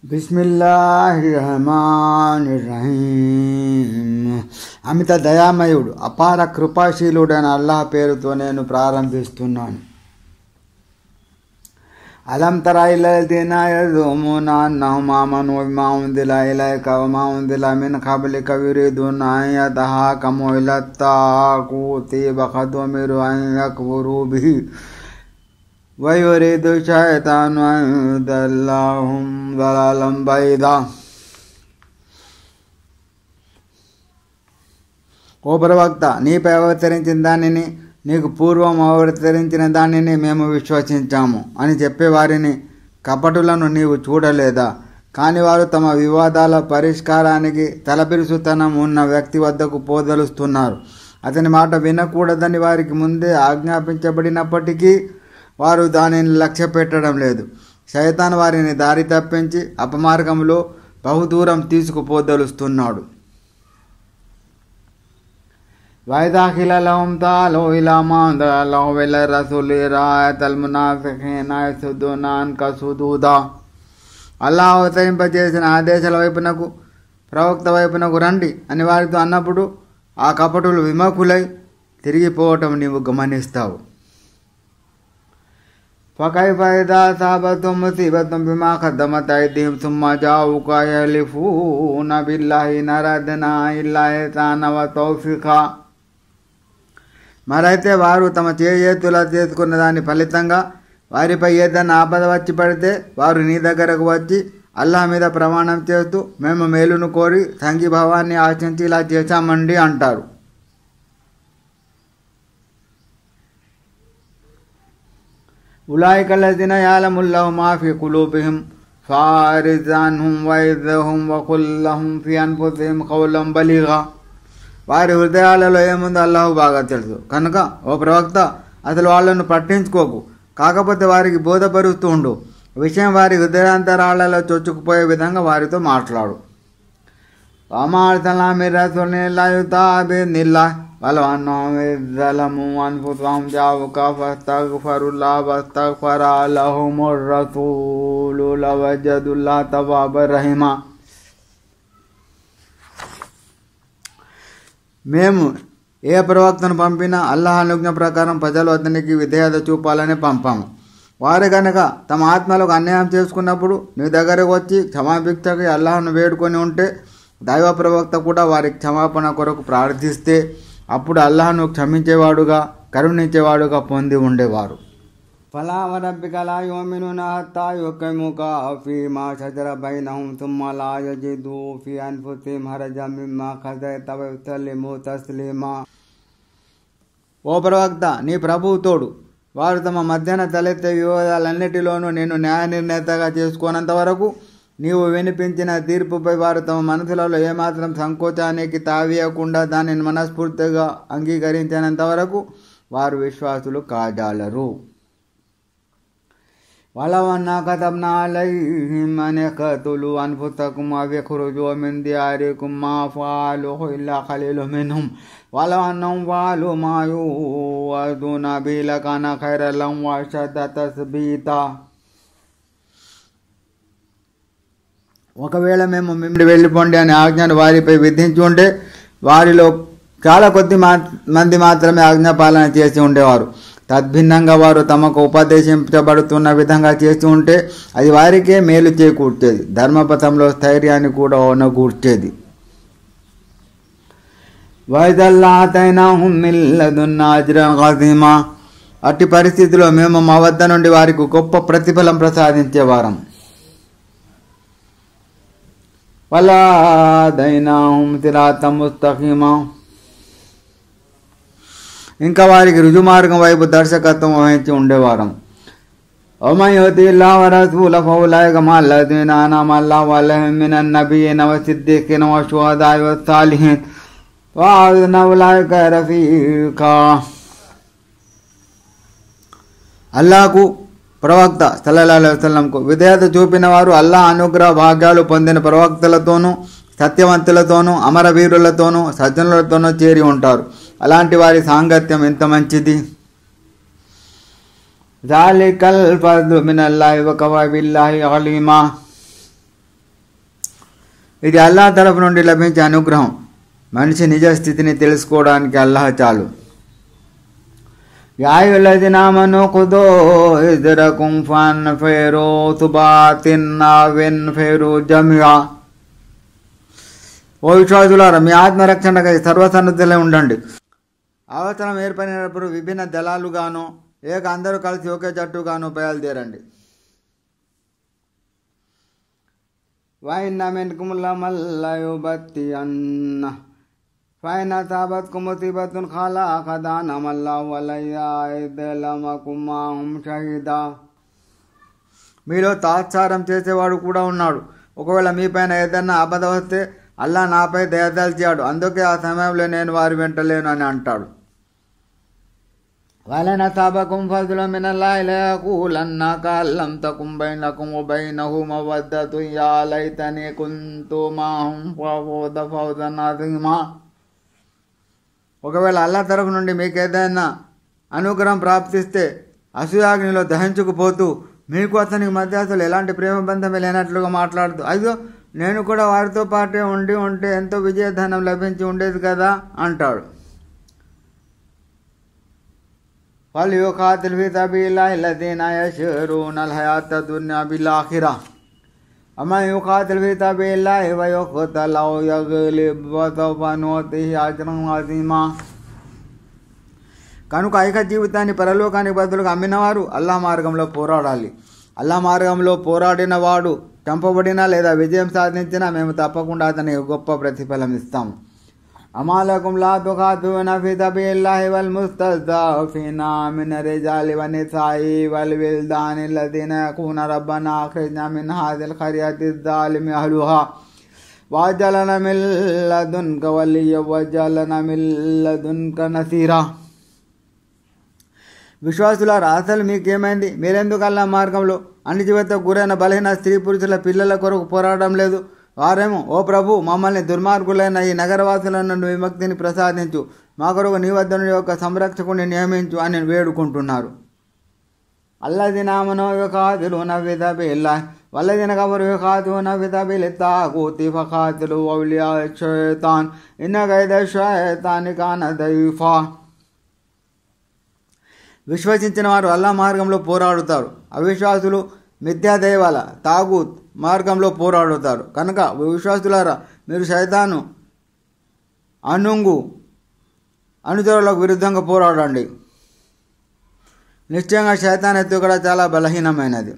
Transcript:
బిస్మిల్లాహిర్రహమానిర్రహీం. అమిత దయామయుడు అపార కృపాశీలుడైన అల్లాహ్ పేరుతో నేను ప్రారంభిస్తున్నాను. అలం తర ఇల్లల్లదీన యజూమున అన్నహుమ్ ఆమను బిమా ఉంజిల ఇలైక వమా ఉంజిల మిన్ ఖబ్లిక యురీదున అన్ యతహాకము ఇలత్ తాగూతి వఖద్ ఉమిరు అన్ యక్ఫురు బిహి వయురీదు శైతాను అన్ యుదల్లహుం దలాలం బైదా. ఓ ప్రవక్త, నీపై అవతరించిన దానిని, నీకు పూర్వం అవతరించిన దానిని మేము విశ్వసించాము అని చెప్పేవారిని, కపటులను నీవు చూడలేదా? కాని వారు తమ వివాదాల పరిష్కారానికి తలపిరుసుతనం ఉన్న వ్యక్తి వద్దకు పోదలుస్తున్నారు. అతని మాట వినకూడదని వారికి ముందే ఆజ్ఞాపించబడినప్పటికీ వారు దానిని లక్ష్య పెట్టడం లేదు. శైతాన్ వారిని దారి తప్పించి అపమార్గంలో బహుదూరం తీసుకుపోదలుస్తున్నాడు. వైదాఖిలహుం తాలో ఇలా మాందలహు విల రసూలి రాయతల్ మునాఫిఖీన యసుదున అన్క సుదూదా. అల్లాహ్ అవతరింపజేసిన ఆదేశాల వైపునకు, ప్రవక్త వైపునకు రండి అని వారితో అన్నప్పుడు ఆ కపటులు విముఖులై తిరిగిపోవటం నీవు గమనిస్తావు. ఫకైఫ ఇదా అసాబతుహుం ముసీబతున్ బిమా ఖద్దమత్ ఐదీహిం సుమ్మ జాఊక యహ్లిఫూన బిల్లాహి ఇన్ అరద్నా ఇల్లా ఇహ్సాన వ తౌఫీకా. మరైతే వారు తమ చేతులా చేసుకున్న దాని ఫలితంగా వారిపై ఏదైనా ఆపద వచ్చి పడితే వారు నీ దగ్గరకు వచ్చి అల్లాహ్ మీద ప్రమాణం చేస్తూ మేము మేలును కోరి సంఘీభావాన్ని ఆశించి ఇలా చేశామండి అంటారు. ఉలాయిక లదీన యఅలముల్లాహు మా ఫీ కులూబిహిం ఫారిజ్ అన్హుం వఇజ్హుం వఖుల్ లహుం ఫీ అన్ఫుసిహిం ఖౌలం బలీగా. వారి హృదయాలలో ఏముందో అల్లాహు బాగా తెలుసు కనుక ఓ ప్రవక్త, అసలు వాళ్ళను పట్టించుకోకు, కాకపోతే వారికి బోధపరుస్తూ ఉండు. విషయం వారి హృదయాంతరాలలో చొచ్చుకుపోయే విధంగా వారితో మాట్లాడు. వమా అర్సల్నా మిన్ రసూలిన్ ఇల్లా యుతాఅ బిఇذనిల్లాహ్ వలౌ అన్నహుం ఇذ్ ظలమూ అన్ఫుసహుం జాఊక ఫస్తగ్ఫరుల్లాహ వస్తగ్ఫర లహుముర్ రసూలు లవజదుల్లాహ తవ్వాబర్ రహీమా. మేము ఏ ప్రవక్తను పంపినా అల్లాహ్ అనుజ్ఞ ప్రకారం ప్రజలు అతనికి విధేయత చూపాలని పంపాము. వారు కనుక తమ ఆత్మలకు అన్యాయం చేసుకున్నప్పుడు నీ దగ్గరకు వచ్చి క్షమాభిక్షకి అల్లాహ్ను వేడుకొని ఉంటే, దైవ ప్రవక్త కూడా వారి క్షమాపణ కొరకు ప్రార్థిస్తే అప్పుడు అల్లాహ్ను క్షమించేవాడుగా కరుణించేవాడుగా పొంది ఉండేవారు. ఫలా వరబ్బిక లా యుమినూన హత్తా యహ్కిమూకా ఫీమా షజర బైనహుం థుమ్మ లా యజిదూ ఫీ అన్ఫుసిహిం హరజం మిమ్మా ఖజైత వ యుసల్లిమూ తస్లీమా. ఓ ప్రవక్త, నీ ప్రభువు తోడు, వారు తమ మధ్యన తలెత్తే వివాదాలన్నిటిలోనూ నేను న్యాయ నిర్ణేతగా చేసుకోనంత వరకు, నీవు వినిపించిన తీర్పుపై వారు తమ మనసులలో ఏమాత్రం సంకోచానికి తావీయకుండా దానిని మనస్ఫూర్తిగా అంగీకరించినంత వరకు వారు విశ్వాసులు కాజాలరు. వలౌ అన్నా కతబ్నా అలైహిం అన్ యఖ్తులూ అన్ఫుసహుం అవ్ యఖ్రుజూ మిన్ దియారిహిం మా ఫఅలూహు ఇల్లా ఖలీలుం మిన్హుం వలౌ అన్నహుం ఫఅలూ మా యూఅదూన బిహి లకాన ఖైరన్ లహుం వ అషద్ద తస్బీతా. ఒకవేళ మేము మిమ్మల్ని వెళ్ళిపోండి అనే ఆజ్ఞను వారిపై విధించి ఉంటే వారిలో చాలా కొద్ది మంది మాత్రమే ఆజ్ఞాపాలన చేసి ఉండేవారు. తద్భిన్నంగా వారు తమకు ఉపదేశించబడుతున్న విధంగా చేసి ఉంటే అది వారికే మేలు చేకూర్చేది, ధర్మపథంలో స్థైర్యాన్ని కూడా ఓనగూర్చేది. వైదల్లాతైనాహుం మిన్ లదున్నా అజ్రన్ అజీమా. అట్టి పరిస్థితిలో మేము మా వద్ద నుండి వారికి గొప్ప ప్రతిఫలం ప్రసాదించేవారం. వలహదైనాహుం సిరాతం ముస్తఖీమా. ఇంకా వారికి రుజుమార్గం వైపు దర్శకత్వం వహించి ఉండేవారం. వమన్ యుతిఇల్లాహ వరసూలహు ఫౌలైక మఅల్లదీన అన్అమ అల్లాహు అలైహిం మినన్ నబియ్యీన వస్సిద్దీఖీన వశుహదాఇ వస్సాలిహీన్ వహస్న ఉలైక రఫీకా. అల్లాహకు, ప్రవక్త సల్లల్లాహు అలైహి వసల్లంకు విధేయత చూపిన వారు అల్లాహ్ అనుగ్రహ భాగ్యాలు పొందిన ప్రవక్తలతోనూ, సత్యవంతులతోనూ, అమరవీరులతోనూ, సజ్జనులతోనూ చేరి ఉంటారు. అలాంటి వారి సాంగత్యం ఎంత మంచిది. జాలికల్ ఫద్లు మినల్లాహి వ కఫా బిల్లాహి అలీమా. ఇది అల్లాహ్ తరఫు నుండి లభించే అనుగ్రహం. మనిషి నిజ స్థితిని తెలుసుకోవడానికి అల్లాహ్ చాలు. యా అయ్యుల్లదీన ఆమనూ ఖుదూ హిజ్రకుం ఫన్ఫిరూ తుబాతిన్ విన్ఫిరూ జమియా. ఓ విశ్వాసులారా, మీ ఆత్మరక్షణకై సర్వసన్నద్ధులై ఉండండి. అవసరం ఏర్పడినప్పుడు విభిన్న దళాలుగాను లేక అందరూ కలిసి ఒకే జట్టుగాను బయలుదేరండి. వైన్న మిన్కుం లమన్ లయుబత్తియన్న ఫైన అసాబత్కుం ముసీబతున్ ఖలఖదానమ అల్లాహు అలైహా ఇద్ లమకుం మాహుం షహీదా. మీలో తాత్సారం చేసేవాడు కూడా ఉన్నాడు. ఒకవేళ మీపైన ఏదన్నా ఆపద వస్తే అల్లాహ్ నాపై దయదల్చాడు, అందుకే ఆ సమయంలో నేను వారి వెంట లేను అని అంటాడు. వలన్ అసాబకుం ఫజ్లున్ మినల్లాహి లయఖూలన్న కల్లం తకుం బైనకుం వబైనహు మవద్దతున్ యా లైతనీ కుంతు మాహుం ఫఫౌజ ఫౌజన్ అజీమా. ఒకవేళ అల్లాహ్ తరఫు నుండి మీకు ఏదైనా అనుగ్రహం ప్రాప్తిస్తే అసూయాగ్నిలో దహించుకుపోతూ మీకు అతనికి మధ్య అసలు ఎలాంటి ప్రేమ బంధమే లేనట్లుగా మాట్లాడుతూ, అయ్యో నేను కూడా వారితో పాటే ఉంటే ఎంతో విజయధనం లభించి ఉండేది కదా అంటాడు. ఫల్యుఖాతిల్ ఫీ సబీలిల్లాహి అల్లదీన యష్రూనల్ హయాత దున్యా బిల్ ఆఖిరా వమన్ యుఖాతిల్ ఫీ సబీలిల్లాహి వయఖ్తల్ ఔ యగ్లిబ్ ఫసౌఫ ను'తిహి అజ్రన్ అజీమా. కనుక ఐక జీవితాన్ని పరలోకానికి బదులుగా అమ్మినవారు అల్లాహ్ మార్గంలో పోరాడాలి. అల్లాహ్ మార్గంలో పోరాడిన వాడు చంపబడినా లేదా విజయం సాధించినా మేము తప్పకుండా అతనికి గొప్ప ప్రతిఫలం ఇస్తాము. అమాలకుం లా తుఖాతిలూన ఫీ సబీలిల్లాహి వల్ ముస్తద్అఫీన మినర్ రిజాలి వన్నిసాయి వల్ విల్దాని అల్లదీన యఖూలూన రబ్బనా అఖ్రిజ్నా మిన్ హాజిల్ ఖర్యతి అజ్జాలిమి అహ్లుహా వజఅల్ లనా మిన్ లదున్క వలియ్యన్ వజఅల్ లనా మిన్ లదున్క నసీరా. విశ్వాసులారా, అసలు మీకేమైంది? మీరెందుకు అల్లాహ్ మార్గంలో అణిచివేతకు గురైన బలహీన స్త్రీ పురుషుల పిల్లల కొరకు పోరాడడం లేదు? వారేమో, ఓ ప్రభు, మమ్మల్ని దుర్మార్గులైన ఈ నగరవాసుల నుండి విముక్తిని ప్రసాదించు, మా కొరకు నీ వద్ద నుండి ఒక సంరక్షకుడిని నియమించు అని వేడుకుంటున్నారు. అల్లదీన ఆమనూ యుఖాతిలూన ఫీ సబీలిల్లాహి వల్లదీన కఫరూ యుఖాతిలూన ఫీ సబీలి త్తాగూతి ఫఖాతిలూ ఔలియా అష్-షైతాన్ ఇన్న కైద అష్-షైతాని కాన దయీఫా. విశ్వసించిన వారు అల్లాహ్ మార్గంలో పోరాడుతారు. అవిశ్వాసులు మిథ్యాదైవాల తాగూత్ మార్గంలో పోరాడుతారు. కనుక విశ్వాసులారా, మీరు శైతాను అనుచరులకు విరుద్ధంగా పోరాడండి. నిశ్చయంగా శైతాన్ ఎత్తు కూడా చాలా బలహీనమైనది.